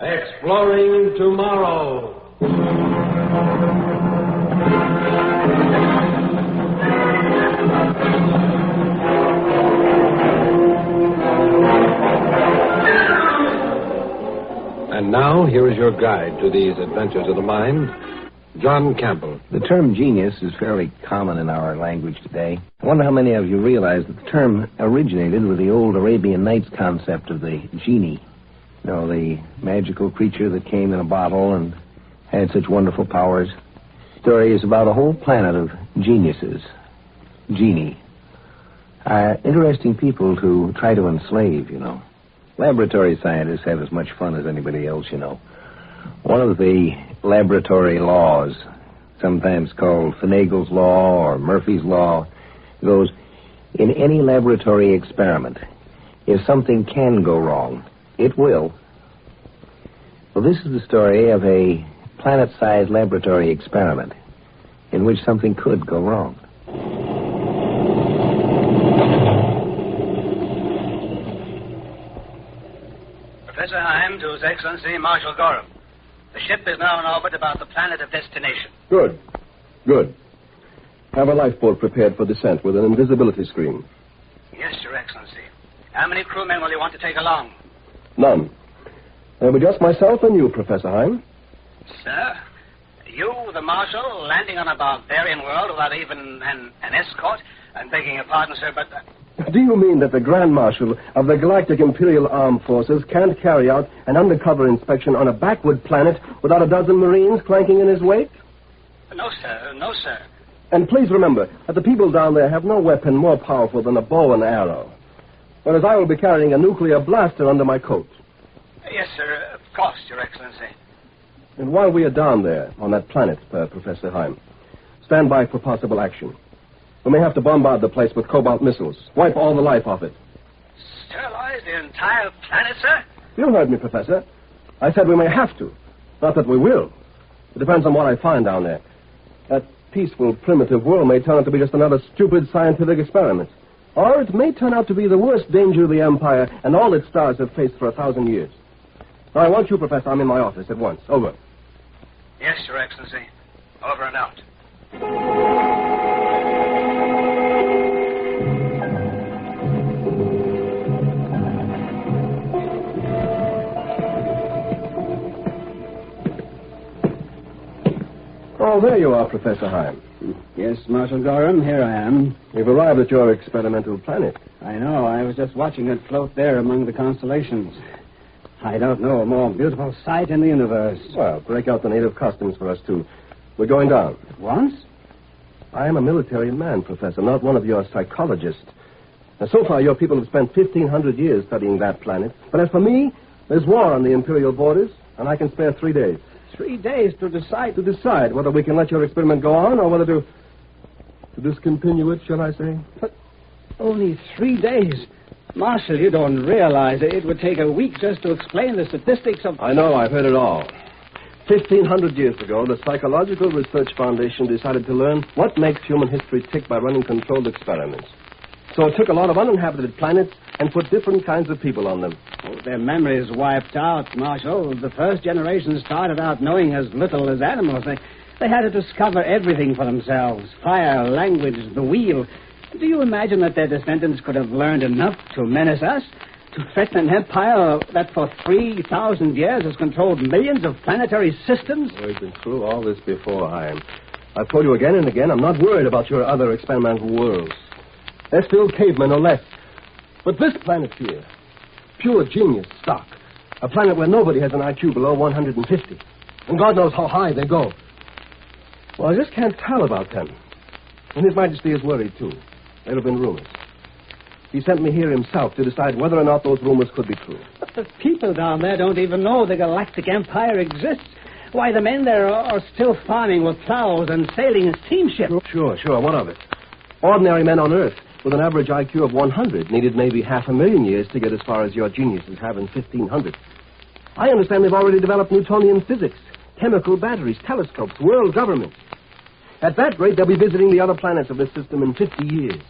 Exploring Tomorrow. And now, here is your guide to these adventures of the mind, John Campbell. The term genius is fairly common in our language today. I wonder how many of you realize that the term originated with the old Arabian Nights concept of the genie. You know, the magical creature that came in a bottle and had such wonderful powers. The story is about a whole planet of geniuses. Genie. Interesting people to try to enslave, you know. Laboratory scientists have as much fun as anybody else, you know. One of the laboratory laws, sometimes called Finagle's Law or Murphy's Law, goes, in any laboratory experiment, if something can go wrong, it will. Well, this is the story of a planet-sized laboratory experiment in which something could go wrong. Professor Heim to His Excellency Marshal Gorham. The ship is now in orbit about the planet of destination. Good. Have a lifeboat prepared for descent with an invisibility screen. Yes, Your Excellency. How many crewmen will you want to take along? None. There'll be just myself and you, Professor Heim. Sir? You, the Marshal, landing on a barbarian world without even an escort? I'm begging your pardon, sir, but... Do you mean that the Grand Marshal of the Galactic Imperial Armed Forces can't carry out an undercover inspection on a backward planet without a dozen Marines clanking in his wake? No, sir. No, sir. And please remember that the people down there have no weapon more powerful than a bow and arrow. Whereas I will be carrying a nuclear blaster under my coat. Yes, sir. Of course, Your Excellency. And while we are down there on that planet, Professor Heim, stand by for possible action. We may have to bombard the place with cobalt missiles. Wipe all the life off it. Sterilize the entire planet, sir? You heard me, Professor. I said we may have to. Not that we will. It depends on what I find down there. That peaceful, primitive world may turn out to be just another stupid scientific experiment. Or it may turn out to be the worst danger of the Empire and all its stars have faced for 1,000 years. Now, I want you, Professor. I'm in my office at once. Over. Yes, Your Excellency. Over and out. Oh, there you are, Professor Heim. Yes, Marshal Gorham, here I am. You've arrived at your experimental planet. I know. I was just watching it float there among the constellations. I don't know a more beautiful sight in the universe. Well, break out the native costumes for us, too. We're going down. At once? I am a military man, Professor, not one of your psychologists. Now, so far, your people have spent 1,500 years studying that planet. But as for me, there's war on the Imperial borders, and I can spare 3 days. 3 days to decide? To decide whether we can let your experiment go on or whether to discontinue it, shall I say? But only 3 days. Marshal, you don't realize it would take a week just to explain the statistics of... I know, I've heard it all. 1,500 years ago, the Psychological Research Foundation decided to learn what makes human history tick by running controlled experiments. So it took a lot of uninhabited planets and put different kinds of people on them. Oh, their memories wiped out, Marshal. The first generation started out knowing as little as animals. They had to discover everything for themselves. Fire, language, the wheel. Do you imagine that their descendants could have learned enough to menace us? To threaten an empire that for 3,000 years has controlled millions of planetary systems? We've been through all this before, Heim. I've told you again and again, I'm not worried about your other experimental worlds. They're still cavemen or less. But this planet here, pure genius stock. A planet where nobody has an IQ below 150. And God knows how high they go. Well, I just can't tell about them. And His Majesty is worried, too. There have been rumors. He sent me here himself to decide whether or not those rumors could be true. But the people down there don't even know the Galactic Empire exists. Why, the men there are still farming with plows and sailing in steamships. Sure. What of it? Ordinary men on Earth with an average IQ of 100 needed maybe 500,000 years to get as far as your geniuses have in 1,500. I understand they've already developed Newtonian physics, chemical batteries, telescopes, world governments. At that rate, they'll be visiting the other planets of this system in 50 years.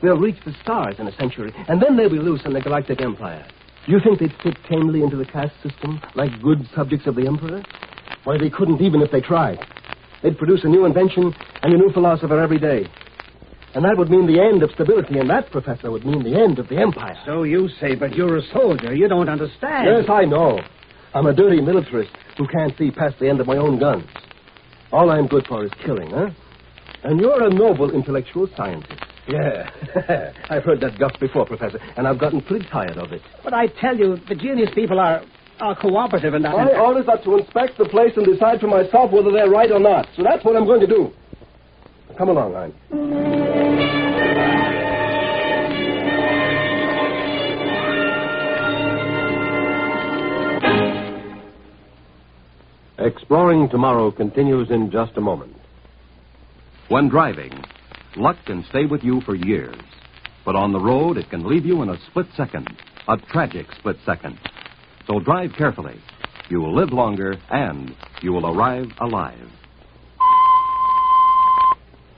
They'll reach the stars in a century, and then they'll be loose in the Galactic Empire. Do you think they'd fit tamely into the caste system, like good subjects of the Emperor? Why, they couldn't even if they tried. They'd produce a new invention and a new philosopher every day. And that would mean the end of stability, and that, Professor, would mean the end of the Empire. So you say, but you're a soldier. You don't understand. Yes, I know. I'm a dirty militarist who can't see past the end of my own guns. All I'm good for is killing, huh? And you're a noble intellectual scientist. Yeah. I've heard that guff before, Professor, and I've gotten pretty tired of it. But I tell you, the genius people are cooperative and... My orders are to inspect the place and decide for myself whether they're right or not. So that's what I'm going to do. Come along, Hein. Exploring Tomorrow continues in just a moment. When driving, luck can stay with you for years. But on the road, it can leave you in a split second, a tragic split second. So drive carefully. You will live longer, and you will arrive alive.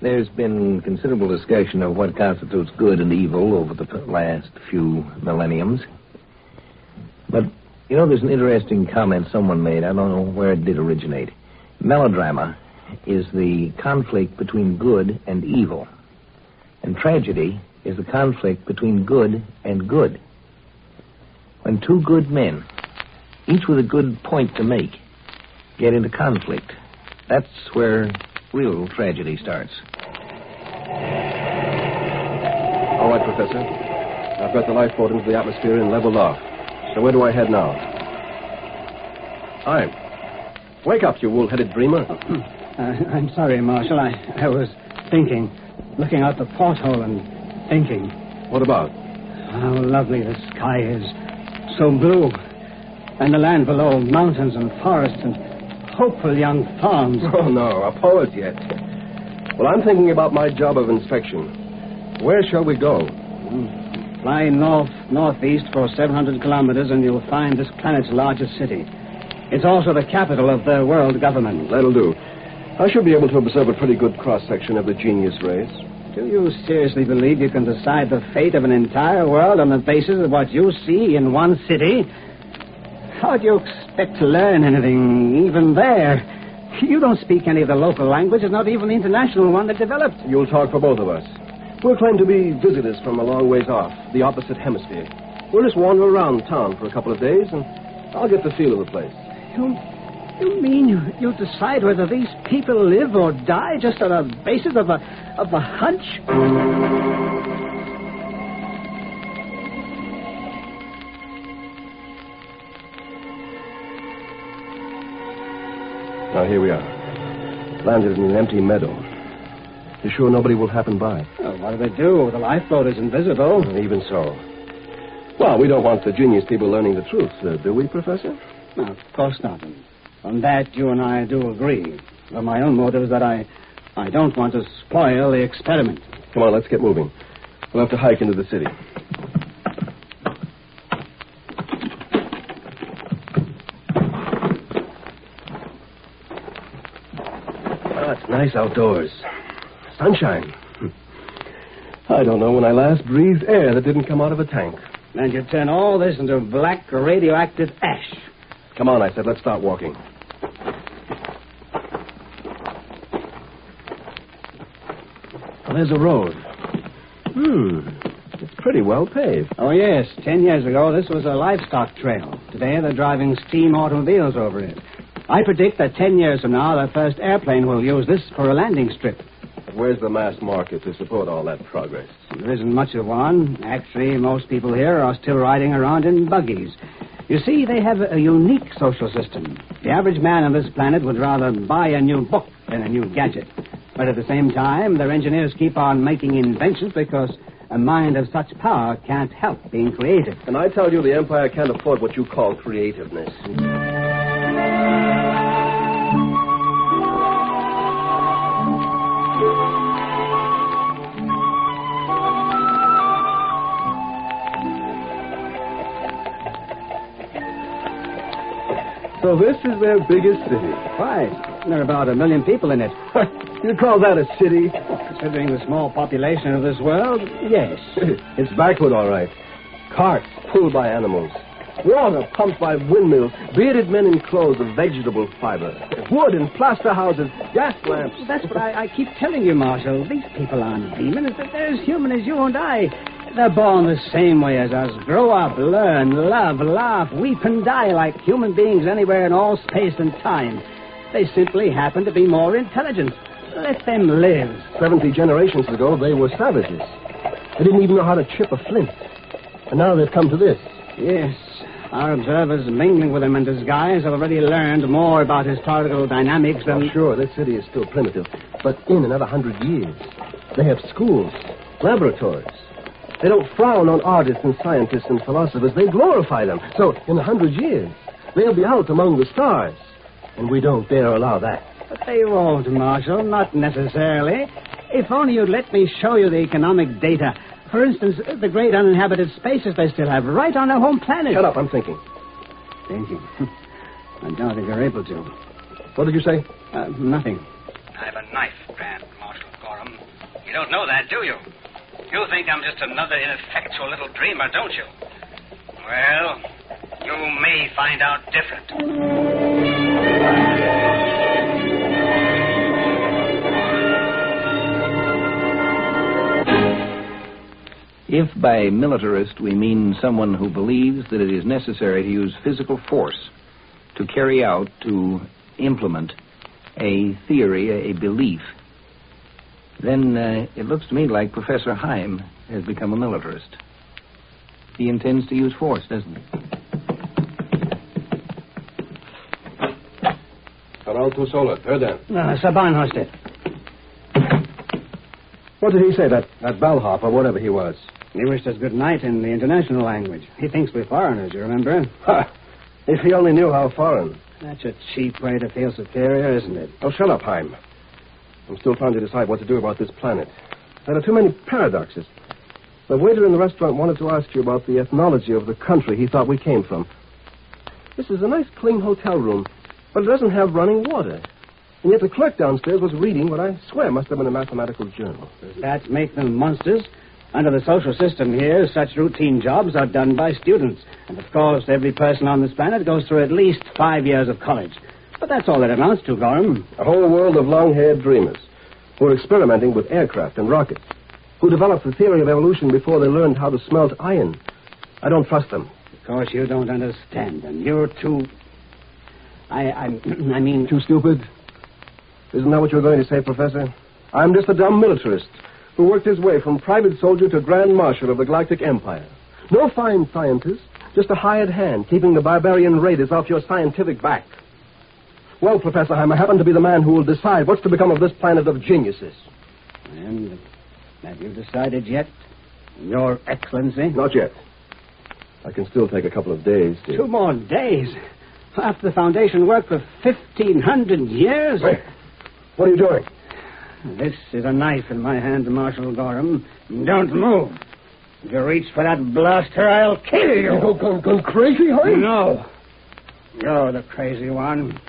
There's been considerable discussion of what constitutes good and evil over the last few millenniums. But, you know, there's an interesting comment someone made. I don't know where it did originate. Melodrama is the conflict between good and evil. And tragedy is the conflict between good and good. When two good men, each with a good point to make, get into conflict, that's where real tragedy starts. All right, Professor. I've got the lifeboat into the atmosphere and leveled off. So where do I head now? Hi. Wake up, you wool-headed dreamer. I'm sorry, Marshal. I was thinking, looking out the porthole and thinking. What about? How lovely the sky is. So blue. And the land below, mountains and forests and hopeful young farms. Oh, no, a poet yet. Well, I'm thinking about my job of inspection. Where shall we go? Fly northeast for 700 kilometers and you'll find this planet's largest city. It's also the capital of the world government. That'll do. I should be able to observe a pretty good cross-section of the genius race. Do you seriously believe you can decide the fate of an entire world on the basis of what you see in one city? How do you expect to learn anything even there? You don't speak any of the local languages, not even the international one that developed. You'll talk for both of us. We'll claim to be visitors from a long ways off, the opposite hemisphere. We'll just wander around town for a couple of days, and I'll get the feel of the place. You mean you decide whether these people live or die just on the basis of a hunch? Now, here we are. Landed in an empty meadow. You sure nobody will happen by? Oh, what do they do? The lifeboat is invisible. Even so. Well, we don't want the genius people learning the truth, do we, Professor? No, of course not. On that, you and I do agree. But my own motive is that I don't want to spoil the experiment. Come on, let's get moving. We'll have to hike into the city. Oh, it's nice outdoors. Sunshine. I don't know when I last breathed air that didn't come out of a tank. And you turn all this into black radioactive ash. Come on, I said, let's start walking. Well, there's a road. It's pretty well paved. Oh, yes. 10 years ago, this was a livestock trail. Today, they're driving steam automobiles over it. I predict that 10 years from now, the first airplane will use this for a landing strip. But where's the mass market to support all that progress? There isn't much of one. Actually, most people here are still riding around in buggies. You see, they have a unique social system. The average man on this planet would rather buy a new book than a new gadget. But at the same time, their engineers keep on making inventions because a mind of such power can't help being creative. And I tell you, the Empire can't afford what you call creativeness. So this is their biggest city. Right. There are about 1 million people in it. You call that a city? Considering the small population of this world, yes. It's backward, all right. Carts pulled by animals. Water pumped by windmills, bearded men in clothes of vegetable fiber, wood in plaster houses, gas lamps. That's what I keep telling you, Marshal. These people aren't demons. They're as human as you and I. They're born the same way as us. Grow up, learn, love, laugh, weep, and die like human beings anywhere in all space and time. They simply happen to be more intelligent. Let them live. 70 generations ago, they were savages. They didn't even know how to chip a flint. And now they've come to this. Yes. Our observers mingling with them in disguise have already learned more about historical dynamics than... Oh, sure, this city is still primitive. But in another 100 years, they have schools, laboratories. They don't frown on artists and scientists and philosophers. They glorify them. So, in 100 years, they'll be out among the stars. And we don't dare allow that. But they won't, Marshal. Not necessarily. If only you'd let me show you the economic data. For instance, the great uninhabited spaces they still have right on their home planet. Shut up, I'm thinking. Thinking? I don't think you're able to. What did you say? Nothing. I have a knife, Grand Marshal Gorham. You don't know that, do you? You think I'm just another ineffectual little dreamer, don't you? Well, you may find out different. If by militarist we mean someone who believes that it is necessary to use physical force to carry out, to implement a theory, a belief, then it looks to me like Professor Heim has become a militarist. He intends to use force, doesn't he? Canal tu solo, Perden. Sabanhosted. What did he say, that bellhop or whatever he was? He wished us good night in the international language. He thinks we're foreigners, you remember? Ha! If he only knew how foreign. That's a cheap way to feel superior, isn't it? Oh, shut up, Heim. I'm still trying to decide what to do about this planet. There are too many paradoxes. The waiter in the restaurant wanted to ask you about the ethnology of the country he thought we came from. This is a nice, clean hotel room, but it doesn't have running water. And yet the clerk downstairs was reading what I swear must have been a mathematical journal. Does that make them monsters? Under the social system here, such routine jobs are done by students. And, of course, every person on this planet goes through at least 5 years of college. But that's all it amounts to, Gorham. A whole world of long-haired dreamers who are experimenting with aircraft and rockets, who developed the theory of evolution before they learned how to smelt iron. I don't trust them. Of course, you don't understand them. You're too... I mean... Too stupid? Isn't that what you're going to say, Professor? I'm just a dumb militarist who worked his way from private soldier to Grand Marshal of the Galactic Empire. No fine scientist, just a hired hand keeping the barbarian raiders off your scientific back. Well, Professor Heim, I happen to be the man who will decide what's to become of this planet of geniuses. And have you decided yet, Your Excellency? Not yet. I can still take a couple of days to... 2 more days? After the Foundation worked for 1,500 years? Wait. What are you doing? This is a knife in my hand, Marshal Gorham. Don't move. If you reach for that blaster, I'll kill you. You go crazy, Heim? No. You're the crazy one.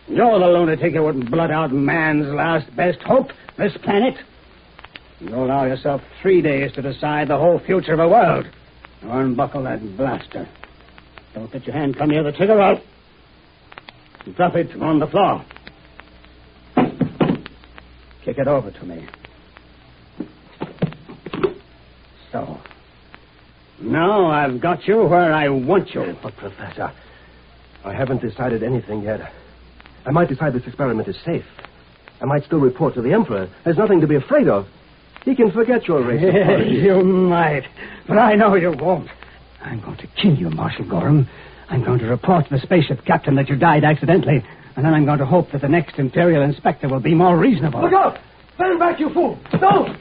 You're the lunatic who wouldn't blot out man's last best hope, this planet. You allow yourself 3 days to decide the whole future of the world. Now unbuckle that blaster. Don't let your hand come near the trigger. I'll drop it on the floor. Kick it over to me. So. Now I've got you where I want you. But, Professor, I haven't decided anything yet. I might decide this experiment is safe. I might still report to the Emperor. There's nothing to be afraid of. He can forget your race. You might, but I know you won't. I'm going to kill you, Marshal Gorham. I'm going to report to the spaceship captain that you died accidentally, and then I'm going to hope that the next Imperial Inspector will be more reasonable. Look out! Stand back, you fool! Don't!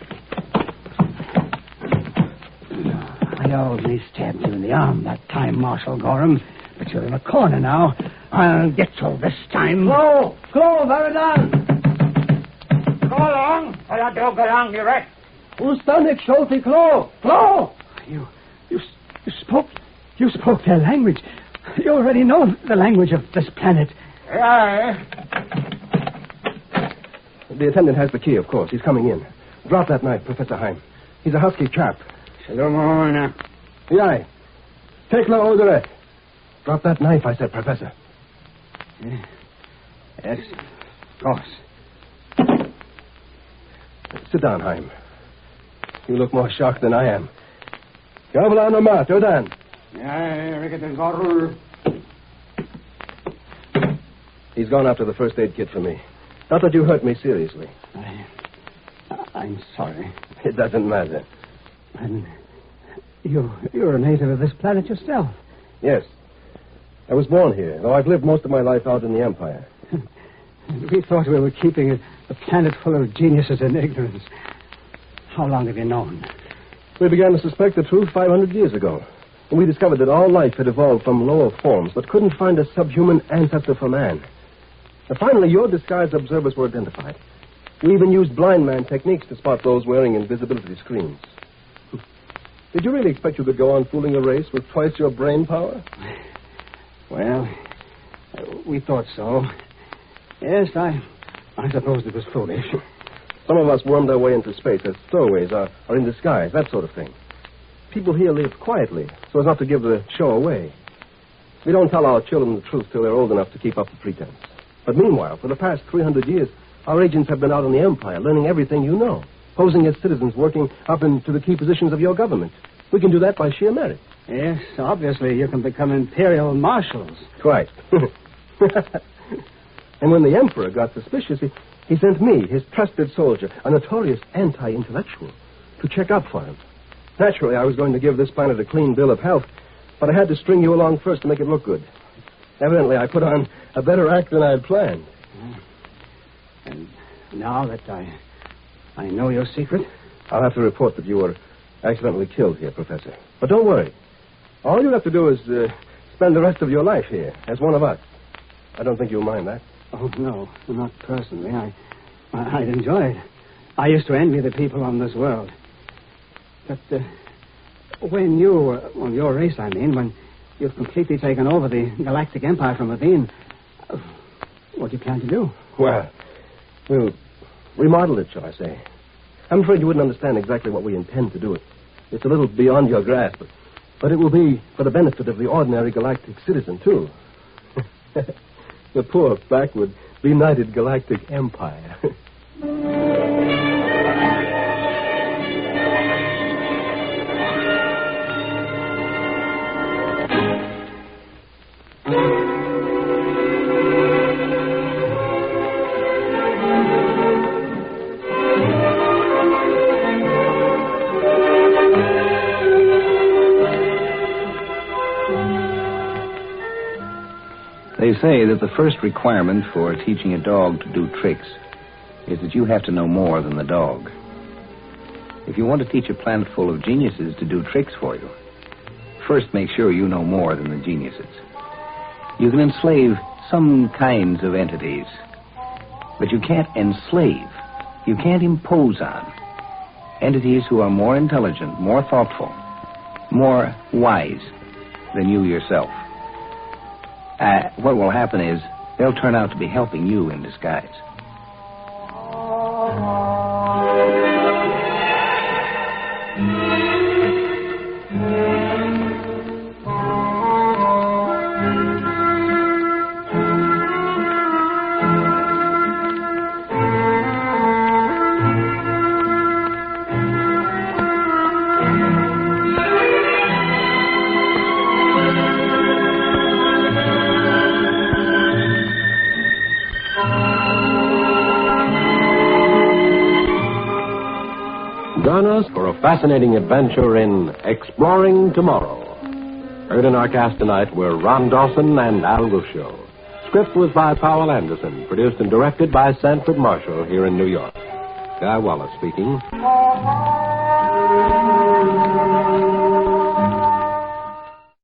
I only stabbed you in the arm that time, Marshal Gorham, but you're in a corner now. I'll get you this time. Clo, Veridan! Go along, or I don't go along, you wreck. Ustanik, Sholti, Clo! You spoke their language. You already know the language of this planet. The attendant has the key, of course. He's coming in. Drop that knife, Professor Heim. He's a husky chap. Shalom. Yai. Take la oderet. Drop that knife, I said, Professor. Yes, of course. Sit down, Heim. You look more shocked than I am. Gavla no ma, Jordan. He's gone after the first aid kit for me. Not that you hurt me seriously. I'm sorry. It doesn't matter. And you're a native of this planet yourself. Yes. I was born here, though I've lived most of my life out in the Empire. We thought we were keeping a planet full of geniuses and ignorance. How long have you known? We began to suspect the truth 500 years ago. And we discovered that all life had evolved from lower forms, but couldn't find a subhuman ancestor for man. And finally, your disguised observers were identified. We even used blind man techniques to spot those wearing invisibility screens. Did you really expect you could go on fooling a race with twice your brain power? Well, we thought so. Yes, I suppose it was foolish. Some of us wormed our way into space as stowaways or in disguise, that sort of thing. People here live quietly, so as not to give the show away. We don't tell our children the truth till they're old enough to keep up the pretense. But meanwhile, for the past 300 years, our agents have been out in the Empire, learning everything you know, posing as citizens, working up into the key positions of your government. We can do that by sheer merit. Yes, obviously you can become imperial marshals. Quite. And when the Emperor got suspicious, he sent me, his trusted soldier, a notorious anti-intellectual, to check up for him. Naturally, I was going to give this planet a clean bill of health, but I had to string you along first to make it look good. Evidently, I put on a better act than I had planned. And now that I know your secret? I'll have to report that you were accidentally killed here, Professor. But don't worry. All you have to do is spend the rest of your life here as one of us. I don't think you'll mind that. Oh, no, not personally. I'd enjoy it. I used to envy the people on this world. But when your race, I mean, when you've completely taken over the Galactic Empire from within, what do you plan to do? Well, we'll remodel it, shall I say. I'm afraid you wouldn't understand exactly what we intend to do. It's a little beyond your grasp, but it will be for the benefit of the ordinary galactic citizen, too. The poor, backward, benighted galactic empire. They say that the first requirement for teaching a dog to do tricks is that you have to know more than the dog. If you want to teach a planet full of geniuses to do tricks for you, first make sure you know more than the geniuses. You can enslave some kinds of entities, but you can't enslave, you can't impose on entities who are more intelligent, more thoughtful, more wise than you yourself. What will happen is they'll turn out to be helping you in disguise. Join us for a fascinating adventure in Exploring Tomorrow. Heard in our cast tonight were Ron Dawson and Al Ruscio. Script was by Powell Anderson, produced and directed by Sanford Marshall here in New York. Guy Wallace speaking.